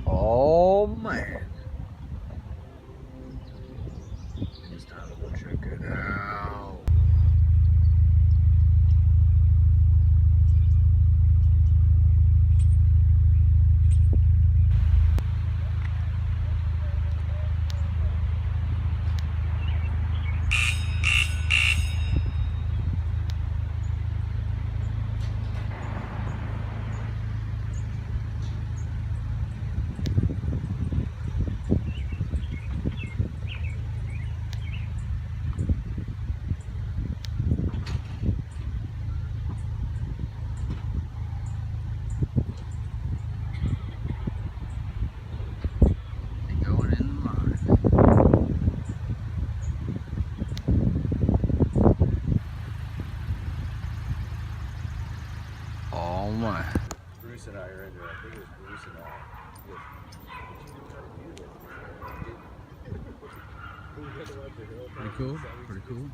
Oh man. It's time to go check it out. Oh my. Bruce and I are in there. I think it was Bruce and I. Pretty cool. Pretty cool.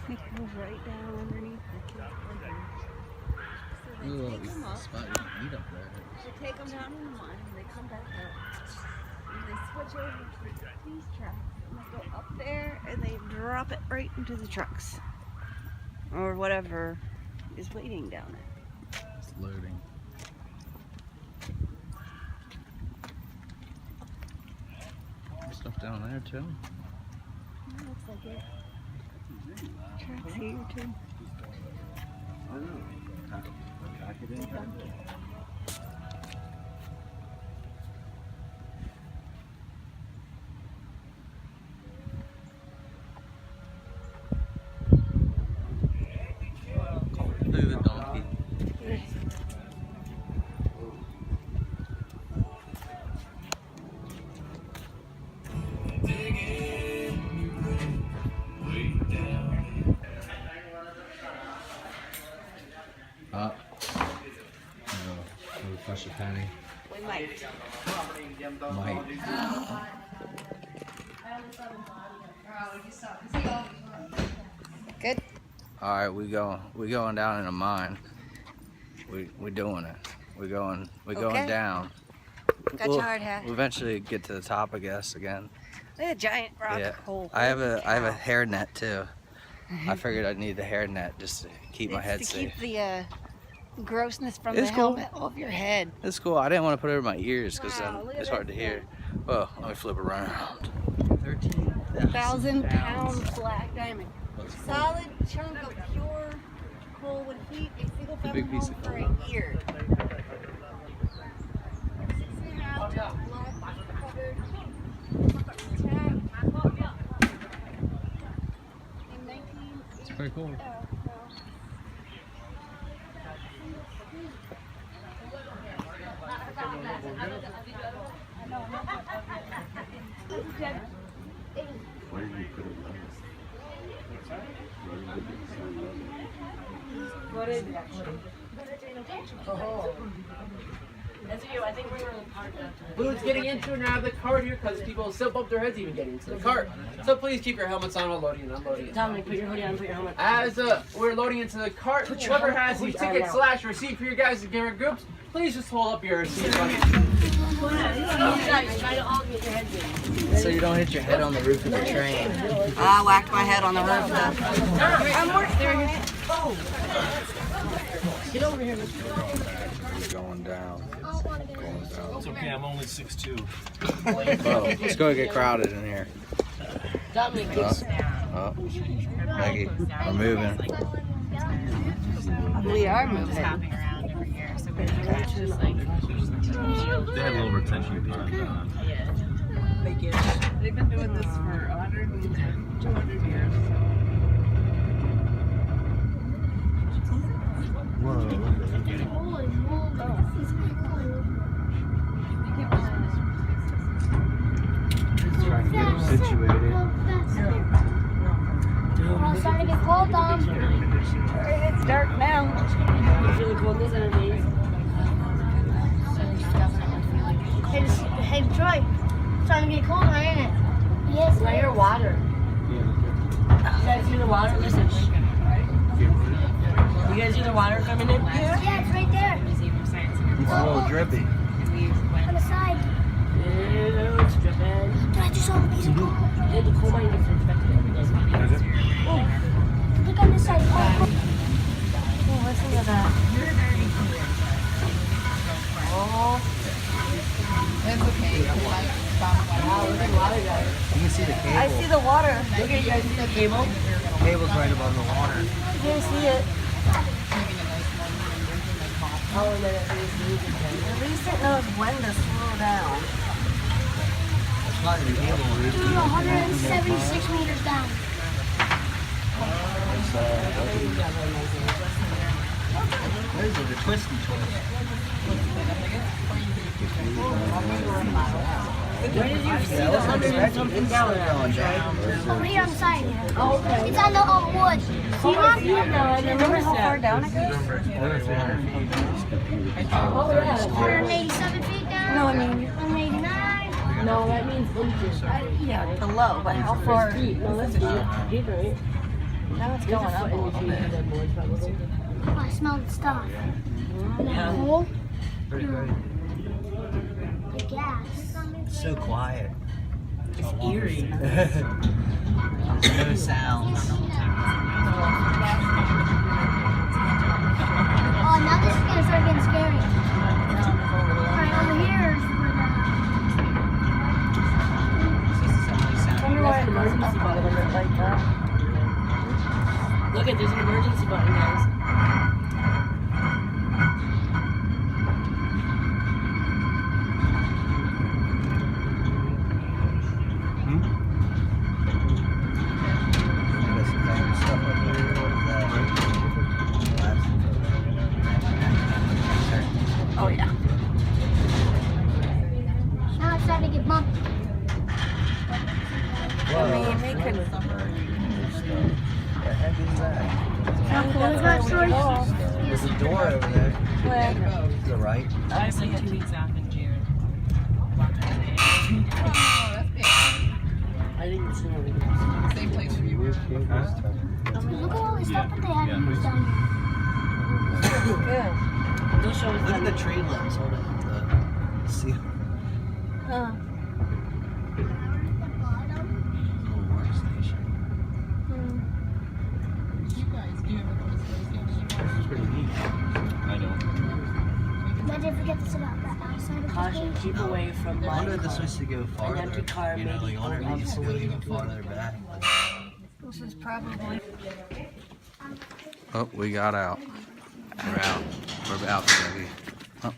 It goes right down underneath the kids' so Ooh, they take them up. spot you can eat up there. They take them down in the mine and they come back up. And they switch over to these trucks and they go up there and they drop it right into the trucks. Or whatever is waiting down there. It's loading. Stuff down there too. It looks like it. Tracks here too. I don't know. Pack it in. Look at the donkey. Push a penny. We might. Might. Good. All right, we going down in a mine. We doing it. We going down. Got your hard hat. We'll eventually get to the top, I guess, again. Look at a giant rock Yeah. hole. I have a hair net too. I figured I'd need the hair net just to keep my head to safe. keep the grossness from It's the cool. helmet off your head. It's cool. I didn't want to put it in my ears because Wow, then look at it's hard to this hear. Well, let me flip around. 1,000 pound black diamond. Solid chunk of pure coal would heat a single family big piece home of for coal. a year. 6.5 black covered tap. In 19... It's pretty cool. Where did you put it last? That's you. I think we were in the cart. Who's getting into and out of the cart here because people still bump their heads even getting into the cart. So please keep your helmets on while loading and unloading. Dominic, put your hoodie on, put your helmet on. As we're loading into the cart, whoever has the ticket / receipt for your guys' different groups, please just hold up your receipt. So you don't hit your head on the roof of the train. I whacked my head on the roof though. I'm working. Get over here. We're going down. It's okay, I'm only 6'2". Whoa, let's go get crowded in here. Dominic, Oh, Maggie, we're moving. We are moving. They had a little retention time. they've been doing this for 100, 200 years. Trying to get them situated. It's starting to get cold, Dom. It's dark now. It's really cold, isn't it, Dave? Hey, Troy. It's starting to get colder, ain't it? Yes. I hear water. You guys hear the water? Listen. guys see the water coming in? Yeah, it's right there. It's a little drippy. On the side. Yeah, it's dripping. Dude, I just saw a piece of gold. Yeah, the coal mine gets inspected every day. Oh, look on this side. Oh, Listen to that. Oh. It's okay. Wow, look at the water, guys. You can see the cable. I see the water. Look at you guys see the cable? The cable's right above the water. You can see it. Oh, and then it is moving. At least it knows when to slow down. That's probably the cable. dude, 176 meters down. Those are the twisty twists. Where did you see the 100 and something gallon? Over here on the side. Oh, okay. It's on the wood. See, Mom? See it now, I Remember how far down it goes? Oh, yeah. 187 feet down. No, I mean, 189. No, that means inches. yeah, below, but how far? Feet. No, that's feet. Feet, right? Now it's going up a little bit. Oh, I smell the stuff. Yeah. Coal. Pretty great. The gas. It's so quiet. It's eerie. No sounds. Oh, now this is gonna start getting scary. Right over here is where I wonder why it goes up a little bit like that. Look at, there's an emergency button, guys. Oh yeah. now it's starting to get bumpy. I mean, we could. The heck is that? How cool is that, Troy? There's a door over there. Where? To the right. I see it. 2 weeks after Jared. I didn't see it. Same place for you. Look at all this stuff that they have used down here. Good. They'll show us Look at that. the tree limbs holding the seal. Huh. Little workstation. You guys, do you ever go to those? This is pretty neat. I don't. Imagine if we get to sit out that outside of the Caution, cage. keep away from I my wonder if this car. was to go farther. empty car You know, may like, I wonder if it used to go even farther back. This is probably. Oh, we got out. We're out. We're out, baby. Oh.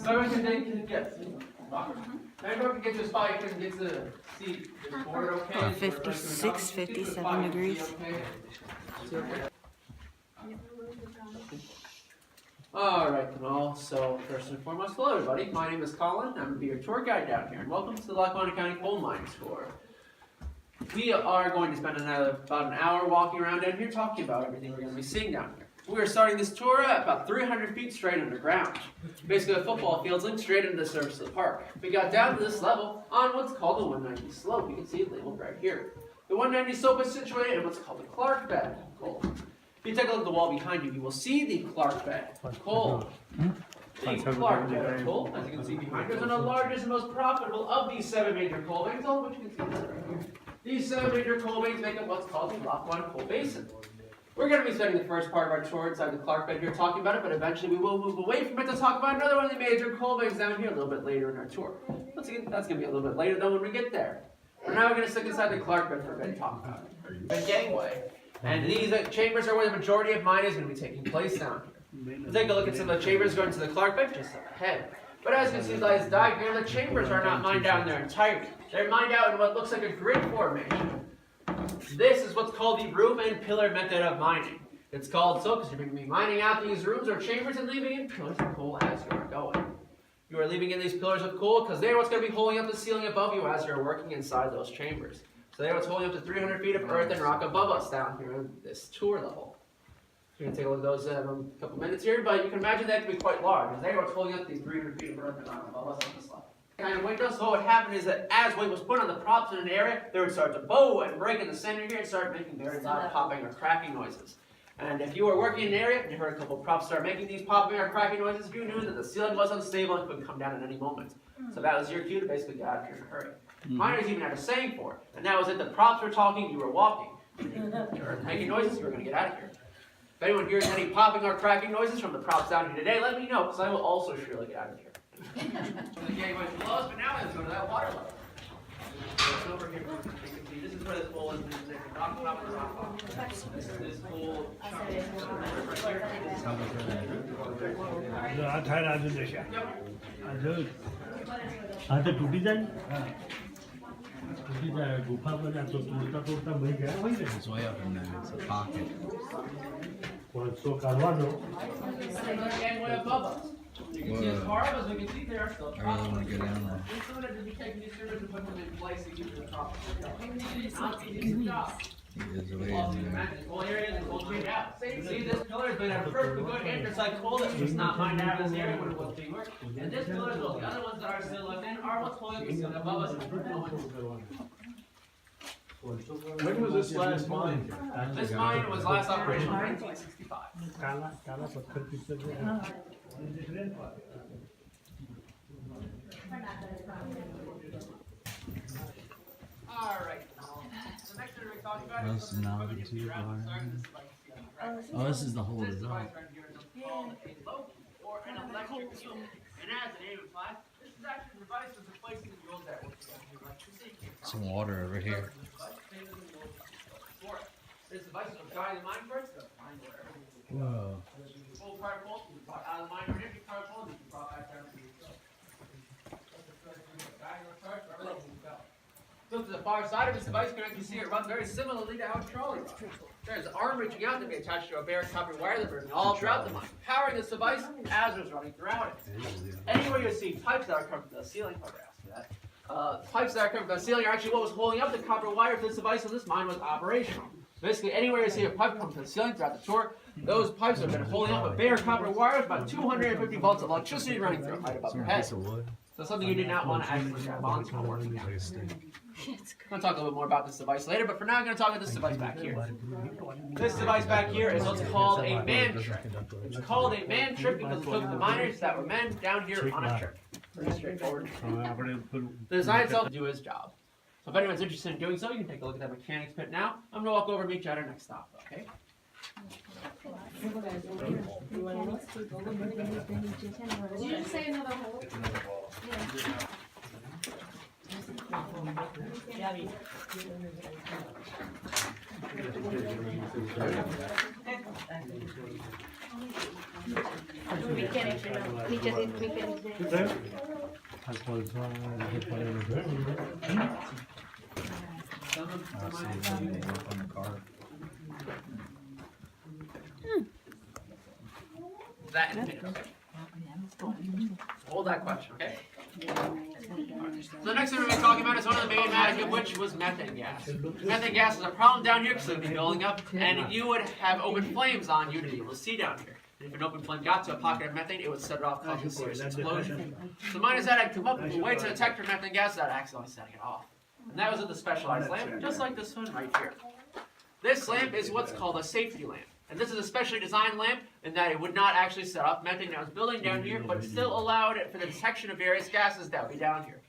So everyone can get. Everyone can get to a spot. You can get to the seat. Is board okay? 56, 57 degrees. Alright then all, so first and foremost, hello everybody, my name is Colin, I'm going to be your tour guide down here, and welcome to the Lackawanna County Coal Mine tour. We are going to spend about an hour walking around down here talking about everything we're going to be seeing down here. We are starting this tour at about 300 feet straight underground. Basically a football field's linked straight into the surface of the park. We got down to this level on what's called the 190 slope, you can see it labeled right here. The 190 slope is situated in what's called the Clark bed coal. If you take a look at the wall behind you, you will see the Clark bed coal. The Clark bed coal, as you can see behind us, are the largest and most profitable of these 7 major coal veins, all of which you can see right here. These 7 major coal veins make up what's called the Lackawanna Coal Basin. We're going to be spending the first part of our tour inside the Clark bed here talking about it, but eventually we will move away from it to talk about another one of the major coal veins down here a little bit later in our tour. Once again, that's going to be a little bit later though when we get there. For now, we're going to stick inside the Clark bed for a bit and talk about it. The gangway. And these chambers are where the majority of mining is going to be taking place down here. We'll take a look at some of the chambers going to the Clark bed just up ahead. But as you can see by this diagram, the chambers are not mined out in their entirety. They're mined out in what looks like a grid formation. This is what's called the room and pillar method of mining. It's called so because you're going to be mining out these rooms or chambers and leaving in pillars of coal as you are going. You are leaving in these pillars of coal because they're what's going to be holding up the ceiling above you as you're working inside those chambers. So they're what's holding up to 300 feet of earth and rock above us down here on this tour level. We're going to take a look at those in a couple minutes here, but you can imagine that to be quite large, because they were holding up these 300 feet of earth and rock above us on this level. Kind of windows, so what would happen is that as weight was put on the props in an area, they would start to bow and break in the center here and start making very loud popping or cracking noises. And if you were working in an area and you heard a couple props start making these popping or cracking noises, you knew that the ceiling was unstable and could come down at any moment. So that was your cue to basically get out of here in a hurry. Miners even had a saying for it, and that was that the props were talking, you were walking. If you were making noises, you were going to get out of here. If anyone hears any popping or cracking noises from the props down here today, let me know, because I will also surely get out of here. The gateway is closed, but now let's go to that water level. So over here, you can see this is where this hole is. This is the rock top and the rock bottom. This is this hole chunk right here. आता टूटी जाए गुफा बना तो टूटता टूटता बह गया वही It's way up in there. It's a pocket. तो करवा दो And way above us. You can see as far up as we can see, there are still I really want to get down there. We included to be taking these servers and put them in place to keep the top. Not an easy job. There's a way Well, in you there. imagine the whole area and the whole tree out. See, this pillar has been a perfectly good andesite coal that was not mined out of this area when it was being worked. And this pillar as well, the other ones that are still left in are what's holding the ceiling above us. When was this last mine? This mine was last operational in 1965. काला काला पत्थर किससे Alright. The next thing we're talking about That's is not too far. Oh, this is the whole this design. device right here is called a loki or an electric eel. And as the name implies, this is actually a device that's replacing the wheels that work with electricity. Some water over here. This device will guide the mine first, the mine where everything will go. Whoa. Full power pole, you brought out of the mine, or empty power pole, you brought back down to the Look to the far side of this device, you can actually see it runs very similarly to how a trolley runs. There's an arm reaching out to be attached to a bare copper wire that runs all throughout the mine, powering this device as it's running throughout it. Anywhere you see pipes that are coming from the ceiling, pipes that are coming from the ceiling are actually what was holding up the copper wire for this device so this mine was operational. Basically, anywhere you see a pipe come from the ceiling throughout the tour, those pipes have been holding up a bare copper wire with about 250 volts of electricity running through it right above your head. So something you did not want to actually grab onto while working out. I'm going to talk a little bit more about this device later, but for now I'm going to talk about this device back here. This device back here is what's called a mantrip. It's called a mantrip because it took the miners that were men down here on a trip. Pretty straightforward. The design itself will do his job. So if anyone's interested in doing so, you can take a look at that mechanics pit now. I'm going to walk over and meet you at our next stop, okay? Did you just say another hole? Gabby. That in a minute. Hold that question, okay? So the next thing we're going to be talking about is one of the main matters of which was methane gas. Methane gas is a problem down here because it would be building up, and you would have open flames on you to be able to see down here. And if an open flame got to a pocket of methane, it would set it off, causing a serious explosion. So miners had to come up with a way to detect for methane gas without accidentally setting it off. And that was with the specialized lamp, just like this one right here. This lamp is what's called a safety lamp. And this is a specially designed lamp in that it would not actually set off methane that was building down here, but still allowed it for the detection of various gases that would be down here.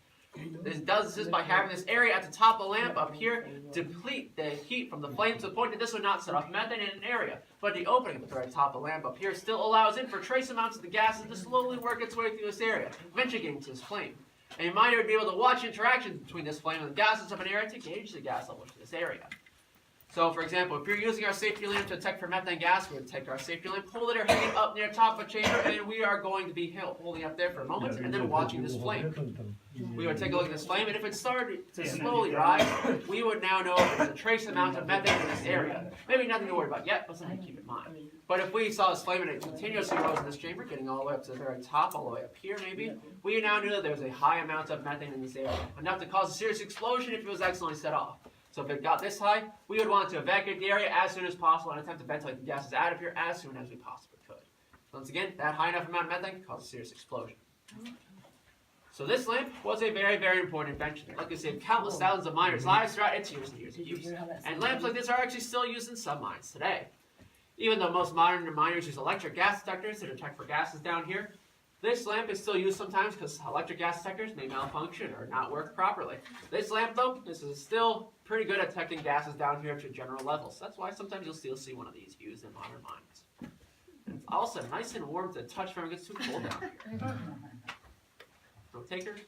This does this by having this area at the top of the lamp up here deplete the heat from the flame to the point that this would not set off methane in an area. But the opening at the very top of the lamp up here still allows in for trace amounts of the gases to slowly work its way through this area, eventually getting to this flame. And a miner would be able to watch interactions between this flame and the gases of an area to gauge the gas level for this area. So, for example, if you're using our safety lamp to detect for methane gas, we would take our safety lamp, hold it or hang it up near the top of a chamber, and we are going to be holding up there for a moment and then watching this flame. We would take a look at this flame, and if it started to slowly rise, we would now know if there's a trace amount of methane in this area. Maybe nothing to worry about yet, but something to keep in mind. But if we saw this flame and it continuously rose in this chamber, getting all the way up to the very top, all the way up here maybe, we now knew that there was a high amount of methane in this area, enough to cause a serious explosion if it was accidentally set off. So if it got this high, we would want to evacuate the area as soon as possible and attempt to ventilate the gases out of here as soon as we possibly could. Once again, that high enough amount of methane could cause a serious explosion. So this lamp was a very, very important invention. Like I said, countless thousands of miners' lives throughout its years and years of use. And lamps like this are actually still used in some mines today. Even though most modern miners use electric gas detectors to detect for gases down here, this lamp is still used sometimes because electric gas detectors may malfunction or not work properly. This lamp, though, this is still pretty good at detecting gases down here to general levels. That's why sometimes you'll still see one of these used in modern mines. And it's also nice and warm to touch when it gets too cold down here. No takers?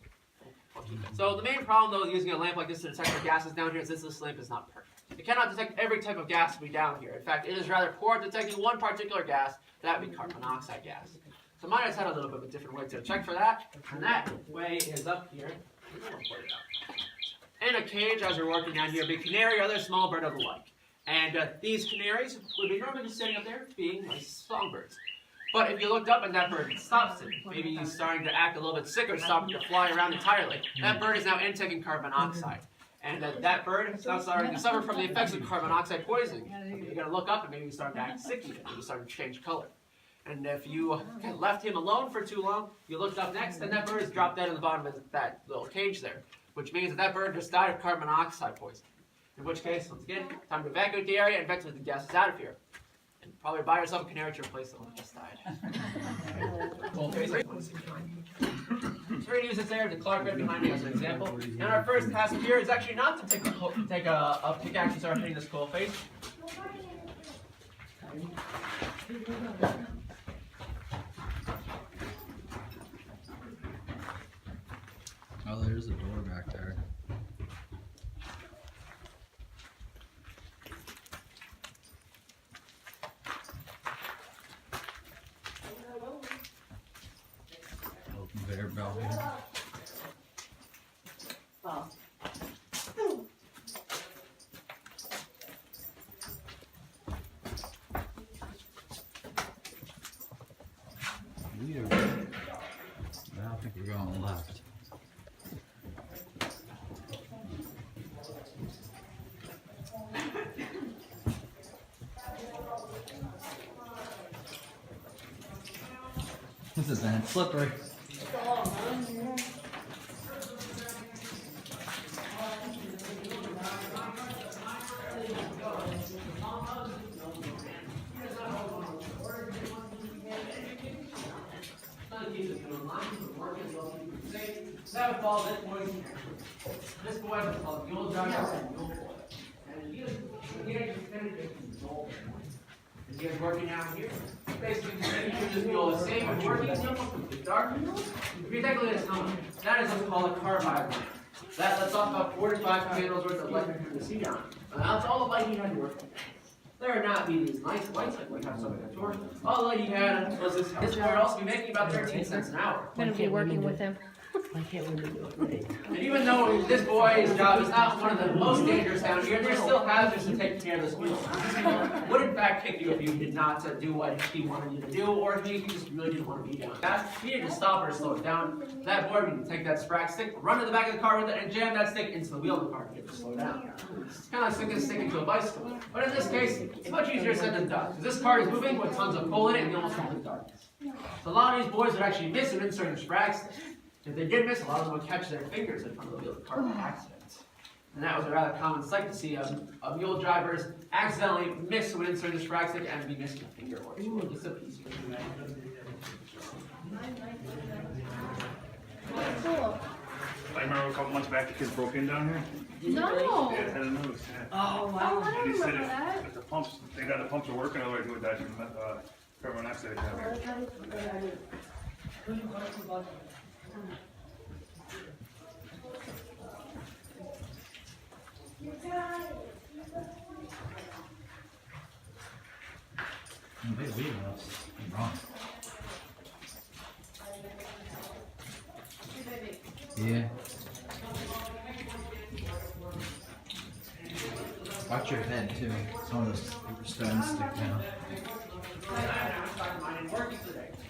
I'll keep it. So the main problem, though, with using a lamp like this to detect for gases down here is this lamp is not perfect. It cannot detect every type of gas to be down here. In fact, it is rather poor at detecting one particular gas, that would be carbon monoxide gas. So mine has had a little bit of a different way to check for that, and that way is up here. In a cage, as we're working down here, be a canary or other small bird of the like. And these canaries would be normally just sitting up there being nice songbirds. But if you looked up and that bird stops it, maybe he's starting to act a little bit sick or stopping to fly around entirely, that bird is now intaking carbon monoxide. And that bird is now starting to suffer from the effects of carbon monoxide poisoning. You're going to look up and maybe he's starting to act sick again, maybe starting to change color. And if you left him alone for too long, you looked up next, and that bird is dropped dead in the bottom of that little cage there, which means that bird just died of carbon monoxide poisoning. In which case, once again, time to evacuate the area and ventilate the gases out of here. And probably buy yourself a canary to replace the one that just died. So we're going to use this area of the Clark right behind me as an example. And our first task here is actually not to take a pickaxe and start hitting this coal face. Oh, there's a door back there. Conveyor belt here. Weird. I don't think we're going left. This is bad. Slippery. That ball, this boy was called Mule Driver and Mule Boy. And he actually finished control. And he was working out here. Basically, this mule is safe and working. It's almost dark. If you take a look at his helmet, that is what's called a carbide lamp. That lets off about 4 to 5 candles worth of light from the sea down. And that's all the light he had to work with. There would not be these nice lights like we have some at the tour. All the light he had was this boy would also be making about 13 cents an hour. I'm gonna be working with him. I can't wait to do it right. And even though this boy's job is not one of the most dangerous down here, there's still hazards to taking care of this mule. This mule would in fact kick you if you did not do what he wanted you to do, or if he just really didn't want to be down. He needed to stop or slow it down. That boy would take that sprag stick, run to the back of the car with it, and jam that stick into the wheel of the car to get it to slow down. It's kind of like sticking a stick into a bicycle. But in this case, it's much easier said than done, because this car is moving with tons of coal in it and almost complete darkness. So a lot of these boys would actually miss an inserting the sprag stick. If they did miss, a lot of them would catch their fingers in front of the wheel of the car by accident. And that was a rather common sight to see a mule drivers accidentally miss when inserting the sprag stick and be missing a finger or two. Just a piece of it. Cool. I remember a couple months back, the kids broke in down here. No. Yeah, had a news. Yeah. Oh, wow. I And he said remember that. if the pumps, they got the pumps are working, otherwise they would die from carbon monoxide down here. Watch your head too. Some of those stones stick down.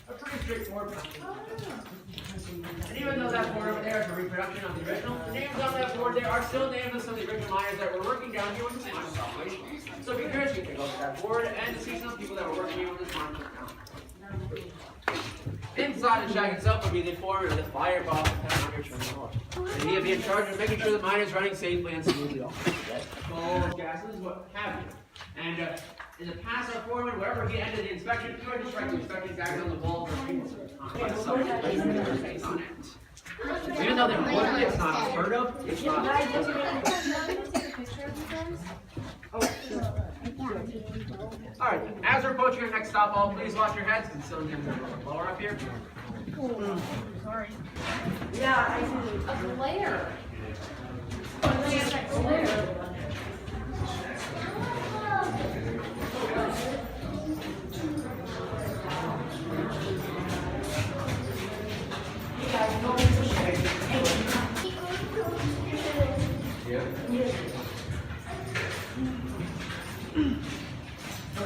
A pretty straightforward process. And even though that board over there is a reproduction of the original, the names on that board there are still names of some of the original miners that were working down here when this mine was operating. So if you're curious, you can take a look at that board and to see some people that were working here when this mine was down. Inside the shack itself would be the foreman of the fire boss and your terminal. And he'd be in charge of making sure the mine is running safely and smoothly all coals, gases, what have you. And in the past, our foreman, wherever he ended the inspection, he would just write the inspection tags on the wall for people to face on it. Even though they're woodly, it's not unheard of. It's not. Alright, as we're approaching our next stop, all please watch your heads, considering things are a little lower up here. Sorry. Yeah, I see. A glare. A glare.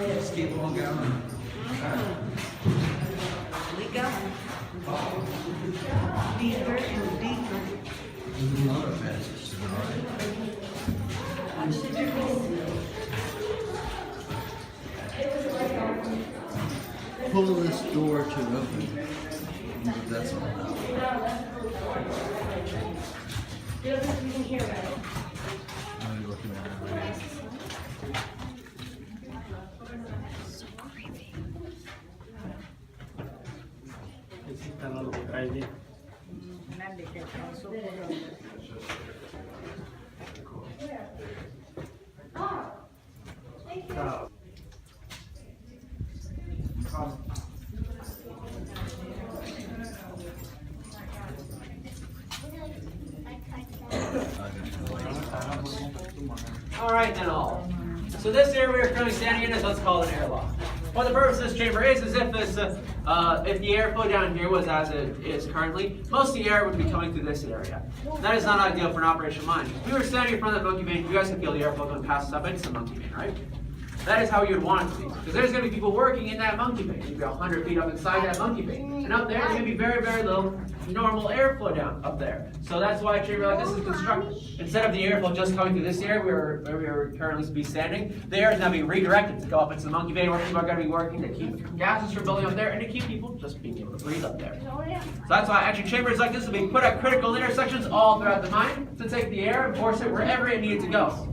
Just keep on going. We go. Deeper and deeper. Another passage to the right. Pull this door to open. But that's all. I'm looking at it right now. Alright then all. So this area we are currently standing in is what's called an airlock. What the purpose of this chamber is if the airflow down here was as it is currently, most of the air would be coming through this area. That is not ideal for an operation mine. If we were standing in front of that monkey vein, you guys can feel the airflow going past up into the monkey vein, right? That is how you would want it to be. Because there's going to be people working in that monkey vein. You'd be 100 feet up inside that monkey vein. And up there, there's going to be very, very little normal airflow down up there. So that's why a chamber like this is constructed. Instead of the airflow just coming through this area where we are currently be standing, the air is now being redirected to go up into the monkey vein where people are going to be working to keep gases from building up there and to keep people just being able to breathe up there. So that's why actually chambers like this will be put at critical intersections all throughout the mine to take the air and force it wherever it needs to go.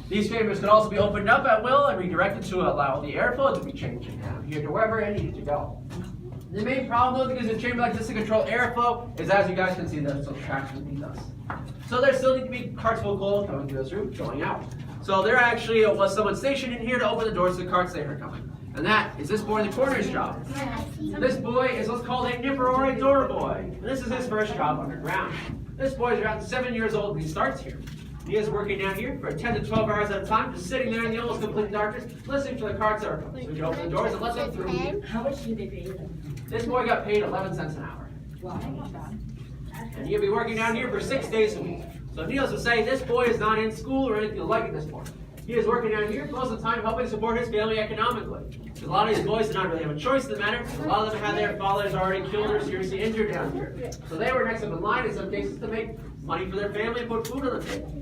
These chambers could also be opened up at will and redirected to allow the airflow to be changed down here to wherever it needs to go. The main problem though, because a chamber like this to control airflow, is as you guys can see, there's still tracks beneath us. So there still need to be carts full of coal coming through this route, going out. So there actually was someone stationed in here to open the doors to the carts that are coming. And that is this boy in the corner's job. This boy is what's called a nipper or a door boy. And this is his first job underground. This boy is around 7 years old when he starts here. He is working down here for 10 to 12 hours at a time, just sitting there in the almost complete darkness, listening for the carts that are coming. So we can open the doors and let them through. How much do they pay them? This boy got paid 11 cents an hour. Wow. And he'll be working down here for 6 days a week. So needless to say, this boy is not in school or anything like it this point. He is working down here most of the time helping support his family economically. Because a lot of these boys did not really have a choice in the matter. A lot of them had their fathers already killed or seriously injured down here. So they were next up in line in some cases to make money for their family and put food on the table.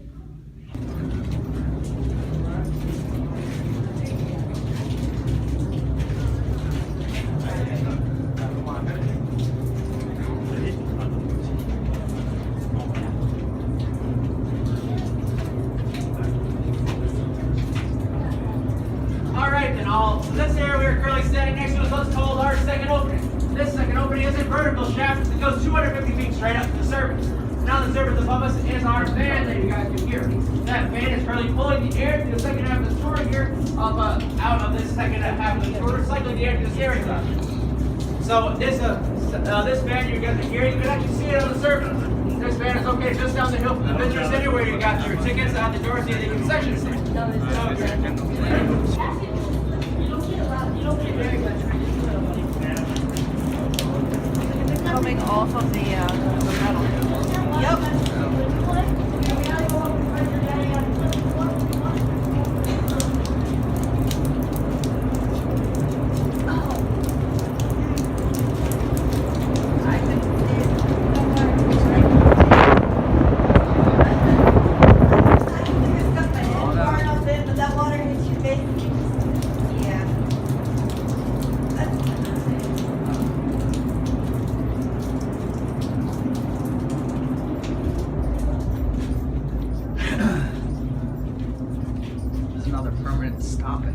Alright then all, so this area we are currently standing next to is what's called our second opening. This second opening is a vertical shaft that goes 250 feet straight up to the surface. Now the surface above us is our fan that you guys can hear. That fan is currently pulling the air through the second half of the tour here, out of this second half of the tour, cycling the air through this area. So this fan you guys are hearing, you can actually see it on the surface. This fan is located just down the hill from the visitor center where you got your tickets out the door to the concession stand. Coming off of the metal. Yep. Stop it.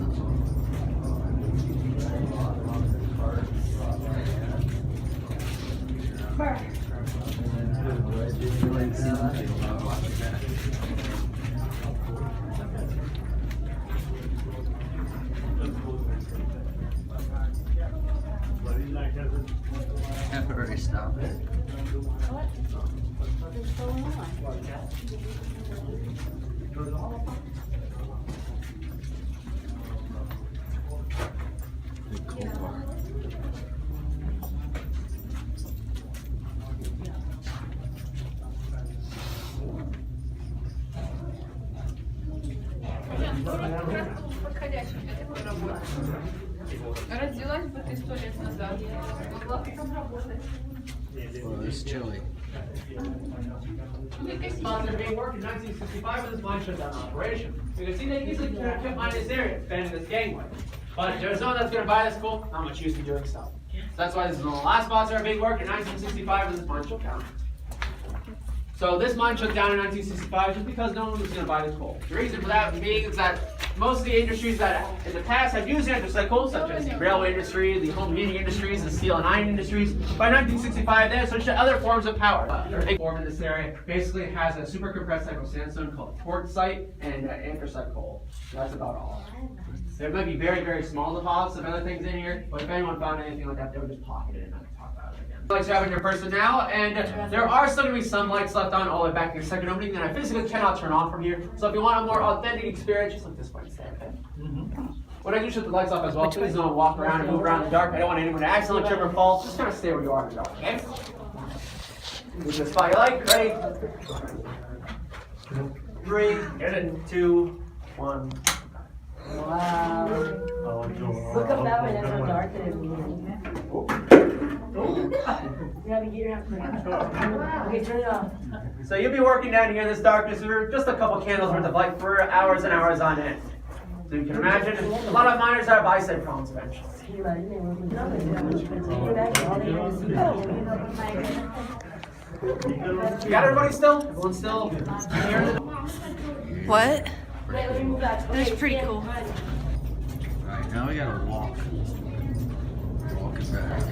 Temporary stop it. What is going on? Big coal bar. Родилась бы ты 100 лет назад. Могла бы там работать. Well, it's chilly. Mines are being worked in 1965 when this mine shut down operation. You can see they easily could have kept mining this area, expanding this gangway. But there's no one that's going to buy this coal, not much use in doing so. So that's why this is one of the last spots that are being worked in 1965 when this mine shut down. So this mine shut down in 1965 just because no one was going to buy this coal. The reason for that being is that most of the industries that in the past have used anthracite coal, such as the railway industry, the home heating industries, the steel and iron industries, by 1965 they had switched to other forms of power. A big form in this area basically has a super compressed type of sandstone called quartzite and anthracite coal. So that's about all. There might be very, very small deposits of other things in here, but if anyone found anything like that, they would just pocket it and not talk about it again. Lights you have in your person now, and there are still going to be some lights left on all the way back in your second opening that I physically cannot turn on from here. So if you want a more authentic experience, just look this way instead, okay? When I do shut the lights off as well, please don't walk around and move around in the dark. I don't want anyone to accidentally trip or fall. Just kind of stay where you are in the dark, okay? Move to the spot you like. Ready? 3, 2, 1. Wow. Look up that way, that's how dark it is. You gotta get your okay, turn it off. So you'll be working down here in this darkness for just a couple candles worth of light for hours and hours on end. So you can imagine, a lot of miners have eyesight problems eventually. Can you imagine they work with nothing? You got everybody still? Everyone still here? What? Wait, let me move that. That's pretty cool. Alright, now we gotta walk. Walk it back.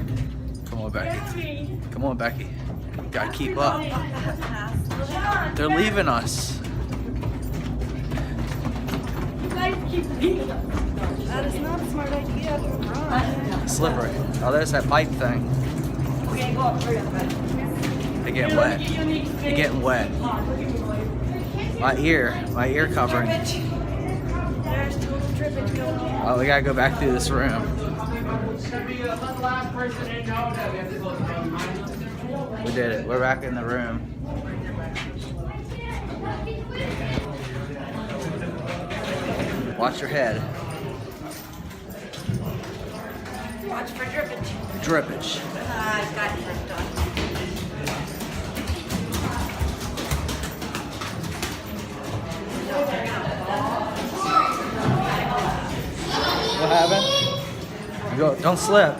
Come on, Becky. Come on, Becky. Gotta keep up. They're leaving us. That is not a smart idea. Run. Slippery. Oh, there's that pipe thing. Okay, go up, hurry up, guys. They're getting wet. They're getting wet. My ear covering. There's total drippage going on. Oh, we gotta go back through this room. We did it. We're back in the room. Watch your head. Watch for drippage. Drippage. I've got dripped on. What happened? You go. Don't slip.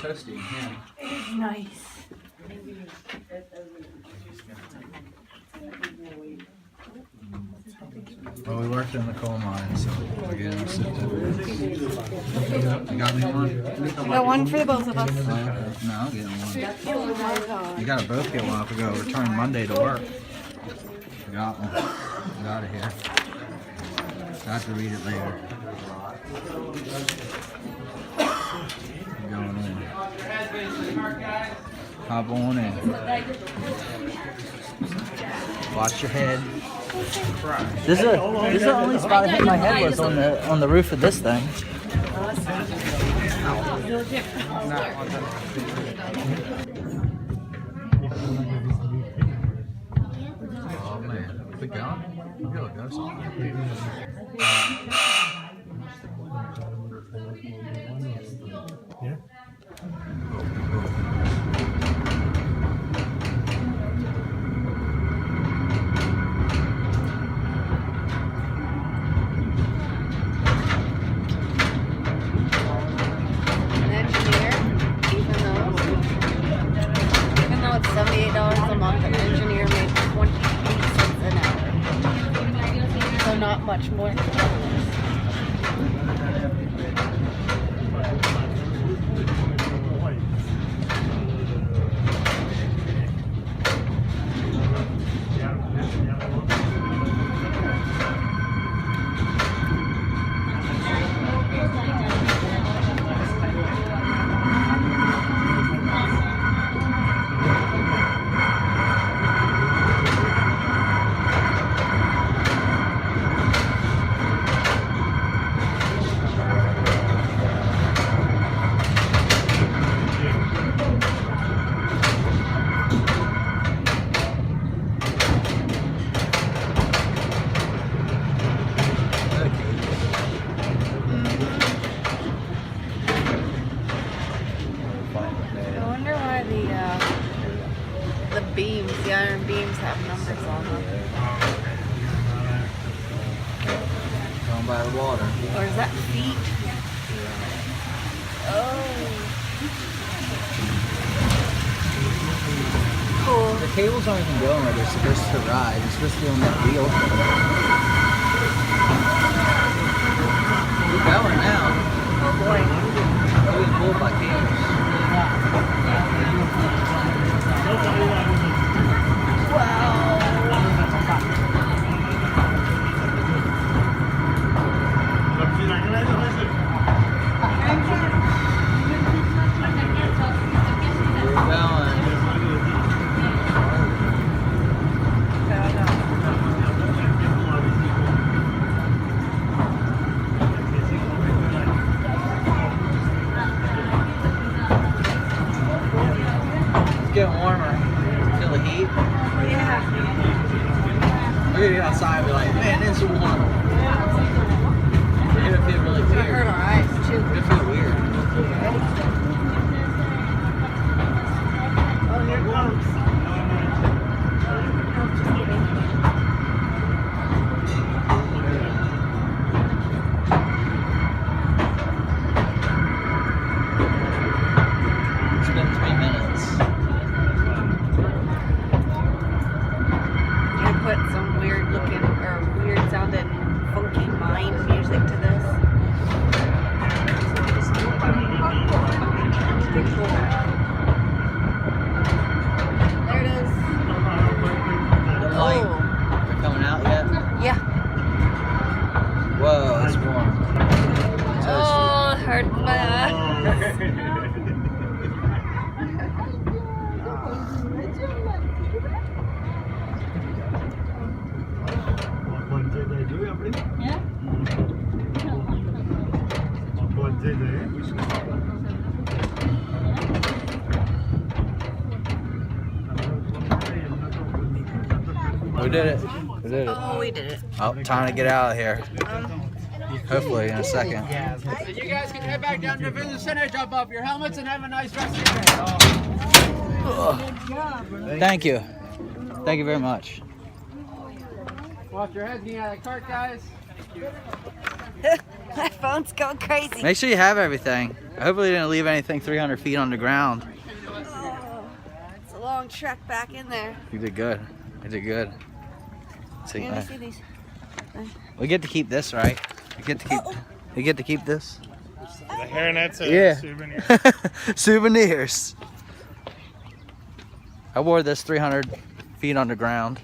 Toasty in here. It's nice. Well, we worked in the coal mine, so we're getting a certificate. You got me one? I got one for the both of us. No, I'm getting one. Oh my god. You gotta both get one if we go return Monday to work. We got one. Get out of here. I have to read it later. Going in. Hop on in. Watch your head. This is the only spot I hit my head was on the roof of this thing. Oh man, keep going. Go, Yeah. An engineer, even though it's $78 a month, an engineer made 28 cents an hour. So not much more than the iron beams have numbers on them. Down by the water. Or is that feet? Oh. Cool. The cables aren't even going where they're supposed to ride. They're supposed to be on that wheel. We're going now. Oh boy. We're being pulled by cables. Getting warmer. Feel the heat? Yeah. We're gonna be outside and be like, man, it's warm. We're gonna feel really It weird. hurt our eyes too. We're gonna feel weird. Oh, here it comes. It's been 3 minutes. I put some weird looking or weird sounding funky mine music to this. Pretty cool. There it is. The light. Oh. They're coming out yet? Yeah. Whoa, it's warm. Oh, it hurt my eyes. We did it. We did it. Oh, we did it. Oh, time to get out of here. Hopefully in a second. So you guys can head back down to the visitor center, drop off your helmets, and have a nice rest of your day. Thank you. Thank you very much. Watch your heads getting out of the cart, guys. My phone's going crazy. Make sure you have everything. Hopefully you didn't leave anything 300 feet on the ground. Oh, it's a long trek back in there. You did good. You did good. So, Let me see these. we get to keep this, right? We get to keep. We get to keep this. The hairnet's a Yeah. souvenir. Souvenirs. I wore this 300 feet underground.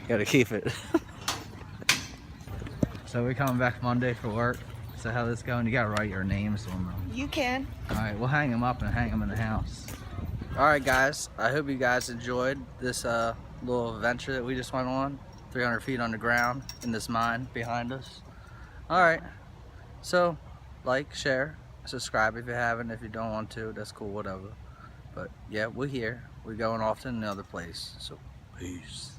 Gotta keep it. So we're coming back Monday for work. So how this going? You gotta write your names on them. You can. Alright, we'll hang them up and hang them in the house. Alright guys, I hope you guys enjoyed this little adventure that we just went on. 300 feet underground in this mine behind us. Alright, so like, share, subscribe if you haven't. If you don't want to, that's cool, whatever. But yeah, we're here. We're going off to another place. So peace.